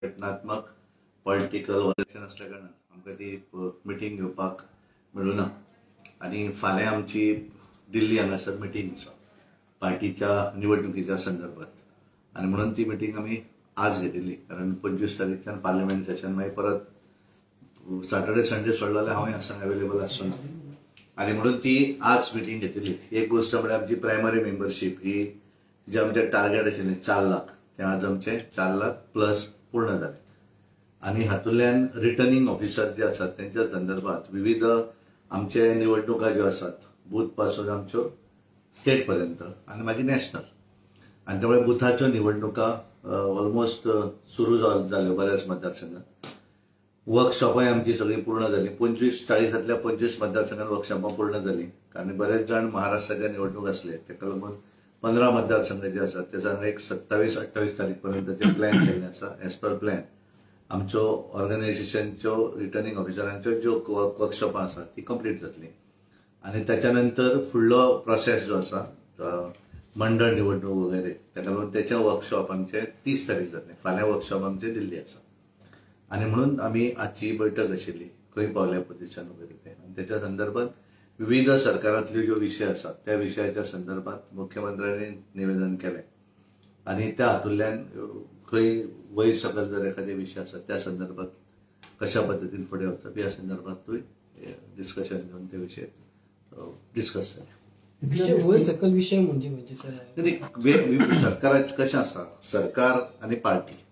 घटनात्मक political election असल्या कारणान आमकां ती मिटींग घेवपाक मेळूं ना आनी फाल्यां आमची दिल्ली हांगासर मिटींग आसा पार्टीच्या निवडणुकीच्या संदर्भात आनी म्हणून ती मिटींग आमी आज घेतिल्ली कारण 25 तारीखच्यान पार्लिमेंट सेशन मागीर परत सॅटर्डे संडे सोडलो जाल्यार हांव हांगासर अवेलेबल आसचो ना आनी म्हणून ती आज मिटींग घेतिल्ली. एक गोष्ट म्हळ्यार आमची प्रायमरी मेंबरशीप ही जे आमचे टार्गेट आशिल्लें 4 लाख ते आज आमचे 4 लाख प्लस पूर्ण जाले आणि हातूंतल्यान रिटर्निंग ऑफिसर जे आसात त्यांच्या संदर्भात विविध आमचे निवडणुका ज्यो आसात बूथ पासून आमच्यो स्टेट पर्यंत आणि मागीर नॅशनल आणि त्यामुळे बुथाच्यो निवडणुका ऑलमोस्ट सुरू जाल्यो बऱ्याच मतदारसंघात. वर्कशॉपाय आमची सगळी पूर्ण जाली. 25-40 25 मतदारसंघात वर्कशॉपां पूर्ण जाली कारण बरेच जाण महाराष्ट्राच्या निवडणूक असले ताका लागून 15 मतदारसंघ जे आसात त्याचा एक 27-28 तारीख पर्यंतचे प्लॅन केल्ले आसा. एज पर प्लॅन आमच्यो ऑर्गनायझेशनच्यो रिटर्निंग ऑफिसरांच्यो ज्यो वर्कशॉपां आसात ती कंप्लीट जातली आणि त्याच्या नंतर फुडलो प्रोसेस जो आसा मंडळ निवडणूक वगैरे ताका लागून त्याचे वर्कशॉप आमचे 30 तारीख जातले. फाल्यां वर्कशॉप आमचे दिल्ली आसा आणि म्हणून आमी आजची बैठक आशिल्ली खंय पावल्या पोझिशन वगैरे ते आणि त्याच्या संदर्भात विविध सरकारांतल्यो ज्यो विशय आसात त्या विशयाच्या संदर्भात मुख्यमंत्र्यांनी निवेदन केलें आणि त्या हातूंतल्यान खंय वयर सकल जर एखादे विशय आसात त्या संदर्भात कशा पद्दतीन फुडें वचप ह्या संदर्भातूय डिस्कशन घेवन ते विशय डिस्कस जाले. वयर सकल विषय म्हणजे सरकाराचें कशें आसा सरकार आनी पार्टी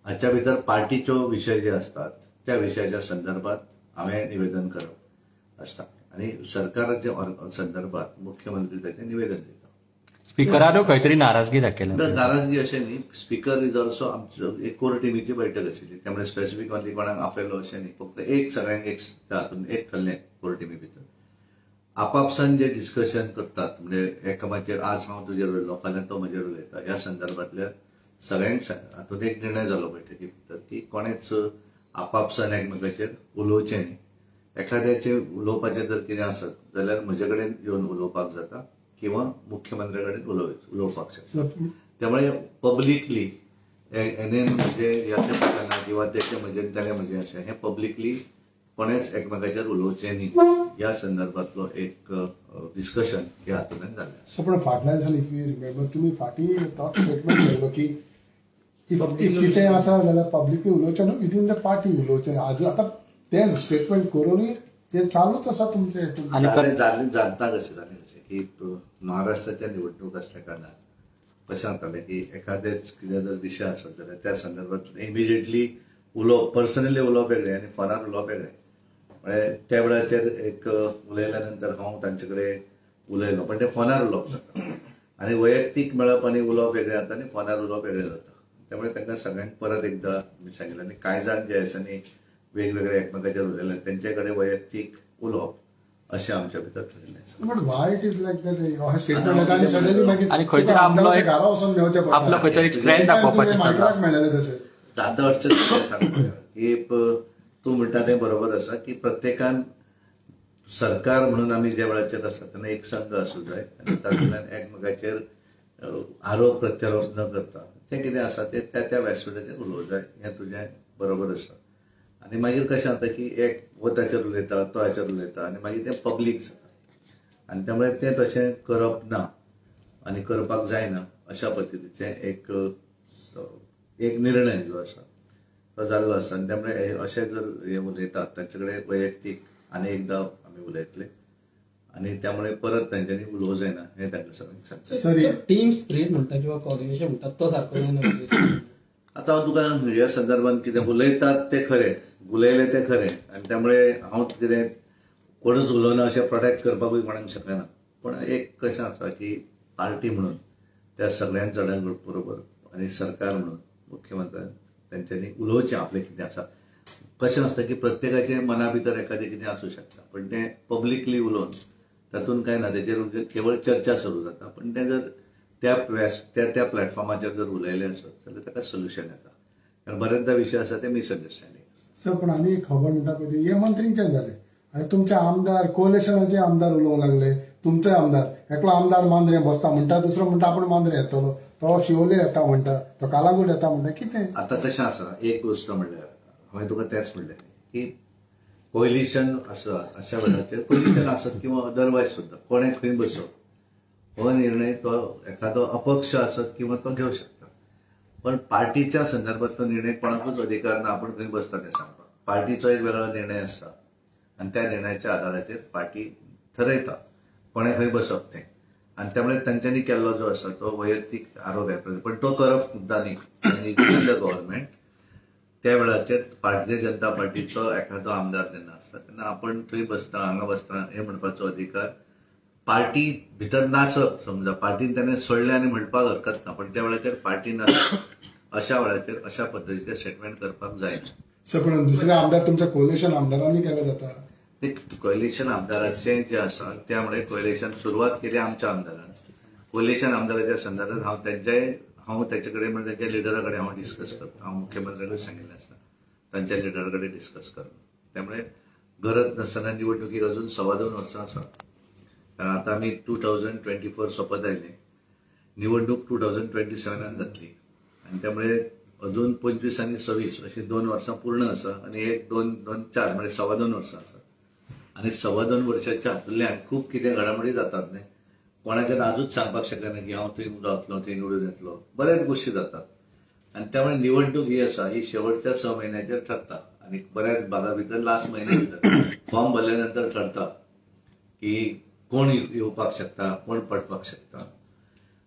हाच्या भितर पार्टीच्यो विशय जे असतात त्या विशयाच्या संदर्भात हांवें निवेदन करप आसता आणि सरकाराच्या संदर्भात मुख्यमंत्री त्याचे निवेदन दिता. स्पीकरान खंय तरी नाराजगी दाखयल्या. नाराजगी अशें न्ही. स्पीकर इज ऑल्सो आमचो एक कोर टिमीची बैठक आशिल्ली त्यामुळे स्पेसिफीक ओन्ली कोणाक आफयलो अशें न्ही. फक्त एक सगळ्यांक एक हातून एक थरलें कोर टिमी भितर आपापसान जे डिस्कशन करतात म्हणजे एकामेकाचेर आज हांव तुजेर उलयलो फाल्यां तो म्हजेर उलयता ह्या संदर्भातल्या सगळ्यांक हातून एक निर्णय जालो बैठकी भितर की कोणेच आपापसान एकमेकाचेर उलोवचें न्ही. एखाद्याचे उलोवपाचें जर कितें आसत जाल्यार म्हजे कडेन येवन उलोवपाक जाता किंवा मुख्यमंत्र्या कडेन उलोवपाक शकता. त्यामुळे पब्लिकली म्हणजे ह्याच्या प्रकारान किंवा त्याचे म्हजें त्याने म्हजें अशें हें पब्लिकली कोणेच एकमेकाचेर उलोवचें न्ही ह्या संदर्भातलो एक डिस्कशन ह्या हातूंतल्यान जाल्लें. पण फाटल्यान दिसांनी रिमेंबर तुमी फाटीं तो स्टेटमेंट केल्लो की कितें आसा जाल्यार पब्लिकली उलोवचें न्हू विदीन द पार्टी उलोवचें. आतां तें स्टेटमेंट करूनय हें चालूच आसा तुमचें. जाता कशें की महाराष्ट्राच्या निवडणूक असल्या कारणान कशें जातालें की एखादेच कितें जर विशय आसत जाल्यार त्या संदर्भात इमिजिएटली उलोवप पर्सनली उलोवप वेगळें आनी फोनार उलोवप वेगळें. म्हणजे त्या वेळाचेर एक उलयल्या नंतर हांव तांचे कडेन उलयलो पण ते फोनार उलोवप जाता आनी वैयक्तीक मेळप आनी उलोवप वेगळें जाता आनी फोनार उलोवप वेगळें जाता. त्यामुळे तांकां सगळ्यांक परत एकदां सांगिल्लें आनी कांय जाण जे दिसांनी वेगवेगळे एकमेकाचेर उलयले तेंचे कडेन वैयक्तीक उलोवप अशें आमच्या भितर ठरलें आसा. But why it is like that statement येता आनी सडनली मागीर आनी खंय तरी घरा वचून मेळचें पडटा. आपलो खंय तरी स्ट्रेंथ दाखोवपाचें मायक्राक मेळ्ळें तशें जाता अडचण सांगता की तूं म्हणटा तें बरोबर आसा की प्रत्येकान सरकार म्हणून आमी ज्या वेळाचेर आसा तेन्ना एक संघ आसूं जाय आनी तातूंतल्यान एकमेकाचेर आरोप प्रत्यारोप न करता तें कितें आसा तें त्या व्यासपीठाचेर उलोवंक जाय हें तुजें बरोबर आसा. आनी मागीर कशें जाता की एक हो ताचेर उलयता तो हाचेर उलयता आनी मागीर तें पब्लीक जाता आनी त्यामुळे तें तशें करप ना आनी करपाक जायना अशा पद्दतीचें एक निर्णय जो आसा तो जाल्लो आसा आनी त्यामुळे अशें जर हे उलयतात तांचे कडेन वैयक्तीक आनी एकदां आमी उलयतले आनी त्यामुळे परत तांच्यांनी उलोवंक जायना हें तांकां सगळ्यांक सांगता. टीम स्पिरीट म्हणटा किंवा कोऑर्डिनेशन म्हणटा तो सारको जायना. आतां हांव तुका ह्या संदर्भात कितें उलयतात तें खरें उलयलें तें खरें आनी त्यामुळे हांव कितें कोणूच उलोवना अशें प्रोटेक्ट करपाकूय कोणाक शकना. पण एक कशें आसा की पार्टी म्हणून त्या सगळ्यां जाणां बरोबर आनी सरकार म्हणून मुख्यमंत्र्यान तेंच्यांनी उलोवचें आपलें कितें आसा. कशें आसता की प्रत्येकाचे मना भितर एखादें कितें आसूं शकता पण तें पब्लिकली उलोवन तातूंत कांय ना तेजेर केवळ चर्चा सुरू जाता पण तें जर त्या प्लॅटफॉर्माचेर जर उलयलें आसत जाल्यार ताका सोल्युशन येता. कारण बरेचदा विशय आसा ते मिसअंडरस्टँडींग आसा. सर पण आनी एक खबर म्हणटा पळय हे मंत्रींच्यान जालें आनी तुमचे आमदार कोलेशनाचे आमदार उलोवंक लागले तुमचो आमदार एकलो आमदार मांद्रे बसता म्हणटा, दुसरो म्हणटा आपण मांद्रे येतलो, तो शिवोले येता म्हणटा, तो कालांगूट येता म्हणटा, कितें आता तशें आसा. एक गोष्ट म्हणल्यार हांवें तुका तेंच म्हणलें की कोलिशन आसा, अशा वेळाचेर कोलिशन आसत किंवा अदरवायज सुद्धा कोणें खंय बसप हो निर्णय तो एखादो अपक्ष आसत किंवा तो घेवं शकता. पण पार्टीच्या संदर्भातलो निर्णय कोणाकूच अधिकार ना आपण खंय बसता तें सांगपाक. पार्टीचो एक वेगळो निर्णय आसता आनी त्या निर्णयाच्या आधाराचेर पार्टी ठरयता कोणें खंय बसप तें. आनी त्यामुळे तांच्यांनी केल्लो जो आसा तो वैयक्तीक आरोप आहे, पण तो करप मुद्दा न्ही. गव्हर्नमेंट त्या वेळाचेर भारतीय जनता पार्टीचो एखादो आमदार जेन्ना आसता तेन्ना आपण थंय बसता, हांगा बसता हे म्हणपाचो अधिकार पार्टी भितर नासप. समजा पार्टीन त्याने सोडले आनी म्हणपाक हरकत ना, पण त्या वेळाचेर पार्टी नासप अशा वेळाचेर अशा पद्दतीचे स्टेटमेंट करपाक जायना. पण दुसरे आमदार तुमच्या कोलिशन आमदारांनी केलं जाता. कोलिशन आमदाराचे जे आसा त्यामुळे कोलिशन सुरवात केली आमच्या आमदारान. कोलिशन आमदाराच्या संदर्भात हांव त्याचे कडेन म्हणजे त्याच्या लिडरा कडेन हांव डिस्कस करता. हांव मुख्यमंत्र्याकडे सांगिल्लें आसा तांच्या लिडरा कडेन डिस्कस करून. त्यामुळे गरज नासतना निवडणुकीक अजून 2.25 वर्सां आसा. कारण आता आमी 2024 सोंपत आयले, निवडणूक 2027 जातली आनी त्यामुळे अजून 25 आनी 26 अशी 2 वर्सां पूर्ण आसा आनी 1-2-4 म्हणजे 2.25 वर्सां आसा. आनी 2.25 वर्षाच्या हातूंतल्यान खूब कितें घडामोडी जातात न्ही. कोणाचेर आजूच सांगपाक शकना की हांव थंय रावतलो, थंय निवडून येतलो. बऱ्याच गोष्टी जातात आनी त्यामुळे निवडणूक ही आसा ही शेवटच्या 6 म्हयन्याचेर ठरता आनी बऱ्याच भागा भितर लास्ट म्हयन्या भितर फॉर्म भरल्या नंतर ठरता की कोण येवपाक शकता, कोण पडपाक शकता.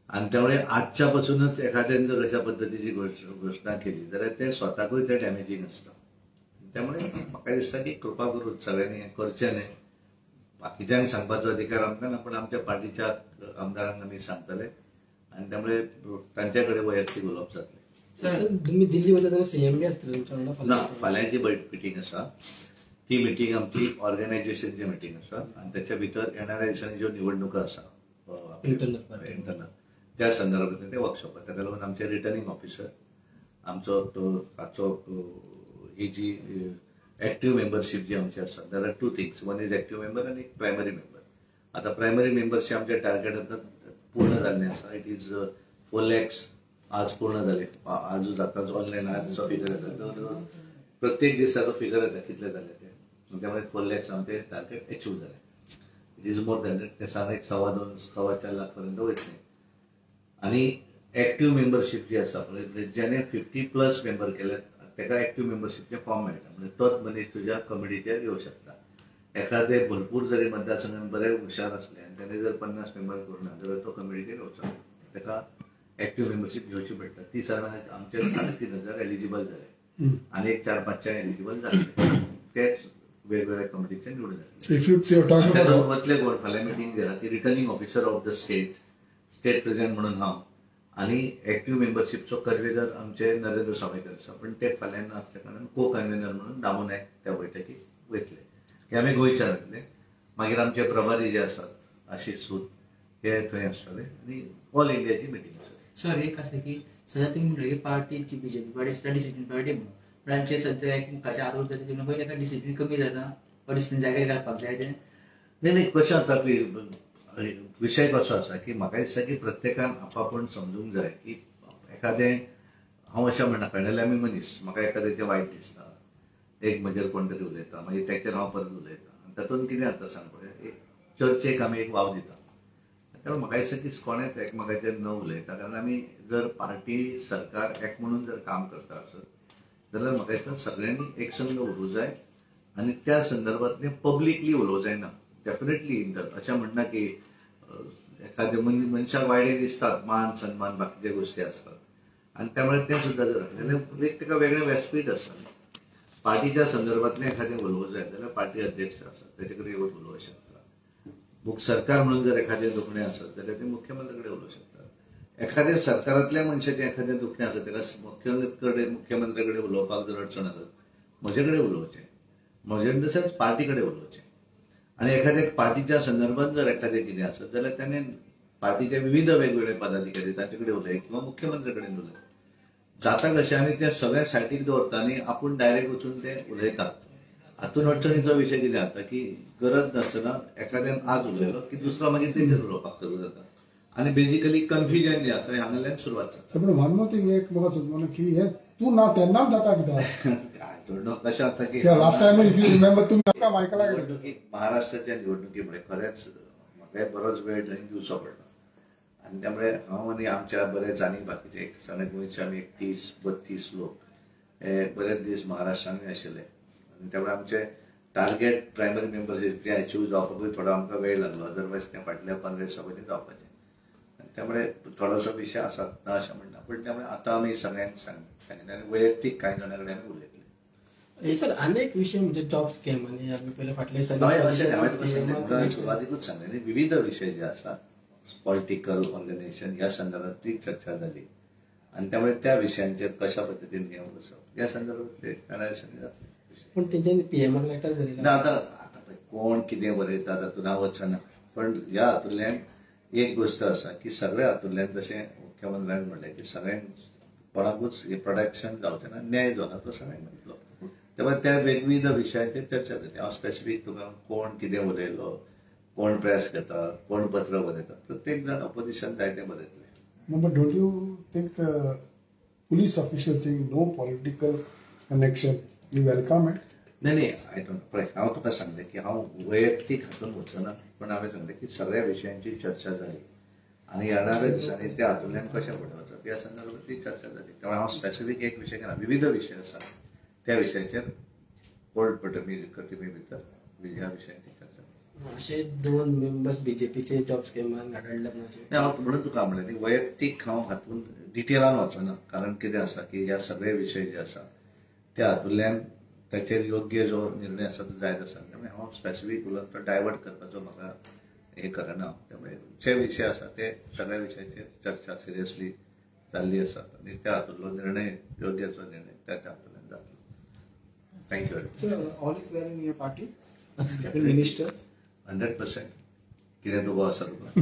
आनी त्यामुळे आजच्या पासूनच एखाद्यान जर अशा पद्दतीची घोशणा केली जाल्यार ते स्वताकूय ते डॅमेजींग आसता. त्यामुळे म्हाका दिसता की कृपा करून सगळ्यांनी हें करचें न्ही. बाकीच्यांक सांगपाचो अधिकार आमकां ना, पण आमच्या पार्टीच्या आमदारांक आमी सांगतले आनी त्यामुळे तांचे कडेन वैयक्तीक उलोवप जातलें. तुम्ही दिल्ली वयता तेन्ना सीएम बी आसतले तुमच्या वांगडा? ना, फाल्यांची मिटींग आसा. ती मिटींग आमची ऑर्गनायझेशनची मिटींग आसा आनी त्याच्या भितर येणाऱ्या दिसांनी ज्यो निवडणुका आसा इंटरनल त्या संदर्भात ते वर्कशॉप. ताका लागून आमचे रिटर्निंग ऑफिसर आमचो हाचो ही जी एक्टिव्ह मेंबरशीप जी आमची आसा, there are 2 things. One is active member आनी एक प्रायमरी मेंबर. आता प्रायमरी मेंबरचे आमचे टार्गेट आतां पूर्ण जाल्लें आसा. इट इज 4 lakhs आज पूर्ण जाले. आज जाता ऑनलायन आजचो फिगर येता, प्रत्येक दिसाचो फिगर येता कितले जाले ते. त्यामुळे 4 lakhs आमचे टार्गेट अचीव जाले. It is more than that. ते सांग 2.25-4 लाख पर्यंत वयतले. आनी एक्टिव्ह मेंबरशीप जी आसा पळय, ज्याने 50+ मेंबर केले ताका एक्टिव्ह मेंबरशीपचे फॉर्म मेळटा. म्हणजे तोच मनीस तुज्या कमिटीचेर येवं शकता. एखादे भरपूर जरी मतदारसंघात बरे हुशार असले आनी त्याने जर 50 मेंबर करूना जाल्यार तो कमिटीचेर येवचो. ताका एक्टिव्ह मेंबरशीप घेवची पडटा. 30 आमचे 3,500 एलिजिबल जाले आनी एक 4-5 एलिजिबल जाले. तेच वेगवेगळ्या कमिटीचे निवडून जातले. वतले कोण फाल्यां मिटींग घेता ती returning officer of the state president म्हणून हांव आनी एक्टिव्ह मेंबरशीपचो कन्व्हेनर आमचे नरेंद्र सावयकर आसा, पण ते फाल्यां नासल्या कारणान को कन्व्हेनर म्हणून दामू नायक त्या बैठकीक वयतले. हे आमी गोंयच्यान वयतले. मागीर आमचे प्रभारी जे आसात आशीष सूद हे थंय आसतले आनी ऑल इंडियाची मिटींग आसा. सर एक आसा की सद्या तुमी म्हणले की पार्टीची बीजेपी पार्टी सद्या डिसिप्लीन पार्टी म्हणून, पण आमचे सद्या एकमेकाचे आरोप जाता तेन्ना खंय ताका डिसिप्लीन कमी जाता वा डिसिप्लीन जाग्यार घालपाक जाय ते? नाही कशें जाता की विषय कसो आसा की म्हाका दिसता की प्रत्येकान आपापण समजूंक जाय की एखादें हांव अशें म्हणना कळ्ळें मनीस म्हाका एखाद्याचें वायट दिसता, एक म्हजेर कोण तरी उलयता, मागीर ताचेर हांव परत उलयता, तातूंत कितें जाता सांग पळय, चर्चेक आमी एक वाव दिता. त्यामुळे म्हाका दिसता की कोणेंच एकमेकाचेर न उलयता, कारण आमी जर पार्टी सरकार एक म्हणून जर काम करता आसत जाल्यार म्हाका दिसता सगळ्यांनी एक संघ उलोवंक जाय आनी त्या संदर्भांतलें पब्लिकली उलोवंक जायना. डेफिनेटली अशें म्हणना की एखाद्या मनशाक वायट दिसतात, मान सन्मान बाकीचे गोष्टी असतात आणि त्यामुळे ते सुद्धा जर जाल्यार एक ताका वेगळें व्यासपीठ आसता. पार्टीच्या संदर्भातलें एखादें उलोवंक जाय जाल्यार पार्टी अध्यक्ष आसता तेचे कडेन येवन उलोवंक शकता. सरकार म्हणून जर एखादें दुखणें आसत जाल्यार ते मुख्यमंत्री कडेन उलोवंक शकतात. एखाद्या सरकारांतल्या मनशाचें एखादें दुखणें आसत ताका मुख्यमंत्री कडेन उलोवपाक जर अडचण आसत म्हजे कडेन उलोवचें, म्हजे तशेंच पार्टी कडेन उलोवचें. आणि एखाद्या पार्टीच्या संदर्भात जर एखादें कितें आसत जाल्यार त्याने पार्टीचे विविध वेगवेगळे पदाधिकारी तांचे कडेन उलय किंवा मुख्यमंत्री कडेन उलय. जाता कशें आमी ते सगळ्या सायटीक दवरता आनी आपूण डायरेक्ट वचून ते उलयतात. हातून अडचणीचो विषय कितें जाता की गरज नासतना एखाद्यान आज उलयलो की दुसरो मागीर तेजेर उलोवपाक सुरू जाता आनी बेजिकली कन्फ्युजन जे आसा हें हांगाल्यान सुरवात जाता. पण मनमोहन एक म्हाका सुचवलें की हे तू ना तेन्नाच जाता कित्याक काय थोडं कशें जाता की last time if you remember तुम्ही म्हाका मायकला गेले निवडणुकीक महाराष्ट्राच्या निवडणुकीमुळे खरेंच म्हाका बरोच वेळ थंय दिवचो पडलो आनी त्यामुळे हांव आनी आमच्या बरेच आनी बाकीचे एक सगळे गोंयचे आमी 31-32 लोक हे बरेच दीस महाराष्ट्रांनी आशिल्ले आनी त्यामुळे आमचे टार्गेट प्रायमरी मेंबर्स ते अचीव जावपाकूय थोडो आमकां वेळ लागलो अदरवायज तें फाटल्या 15 दिसां पयलीं जावपाचें आनी त्यामुळे थोडोसो विशय आसा ना अशें म्हणना पण त्यामुळे आतां आमी सगळ्यांक सांगितलें आनी वैयक्तीक कांय जाणां कडेन आमी उलयतले. सर अनेक विषय म्हणजे जॉब स्कॅम आणि आम्ही पहिले फाटले सुरवातीकूच सांगलें विविध विषय जे आसा पॉलिटिकल ऑर्गनायझेशन ह्या संदर्भात ती चर्चा झाली आणि त्यामुळे त्या विषयांचेर कशा पद्धतीने नियम बसप या संदर्भात एनालिसिस जातलें. पण त्यांच्यानी पीएमआर लेटर दिलेला ना आतां कोण कितें बरयता तातूंत हांव वचना पण ह्या हातूंतल्यान एक गोष्ट आसा की सगळ्या हातूंतल्यान जशें मुख्यमंत्र्यान म्हणलें की सगळ्यांक कोणाकूच हे प्रोडक्शन जावचें ना न्याय जो आसा तो सगळ्यांक मेळटलो. त्यामुळे त्या वेगवेगळ्या विशयाचेर चर्चा जाली. हांव स्पेसिफीक तुका कोण कितें उलयलो कोण प्रेस घेता कोण पत्र बरयता प्रत्येक जाण ऑपोजिशन जाय तें बरयतलें. No, but don't you think police officials saying no political connection, you welcome it? नाही आय डोंट पळय हांव तुका सांगलें की हांव वैयक्तीक हातून वचना पण हांवें सांगलें की सगळ्या विशयांची चर्चा जाली आनी येणाऱ्या दिसांनी त्या हातूंतल्यान कशें फुडें वचप ह्या संदर्भात ती चर्चा जाली. त्यामुळे हांव स्पेसिफीक एक विशय घेना विविध विशय आसा त्या विशयाचेर कोर्ट कमिटी भितर ह्या विशयांची चर्चा जाली. असे 2 मेंबर्स बीजेपीचे जॉब स्कॅमार घाडले माझे हांव म्हणून तुका म्हणलें की वैयक्तीक हांव हातून डिटेलान वचना कारण कितें आसा की ह्या सगळे विशय जे आसा त्या हातूंतल्यान ताचेर योग्य जो निर्णय आसा तो जायत आसा त्यामुळे हांव स्पेसिफीक उलोवन तो डायवर्ट करपाचो म्हाका हे करना. त्यामुळे जे विशय आसा ते सगळ्या विशयाचेर चर्चा सिरियसली जाल्ली आसा आनी त्या हातूंतलो निर्णय योग्यचो निर्णय त्या हातूंतल्यान जातलो. Thank you very much. All is well in your party? Minister? 100%. कितें दुबाव आसा तुका?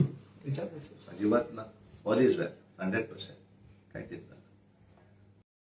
अजिबात ना. ऑल इज वेल 100%. कांय चिंता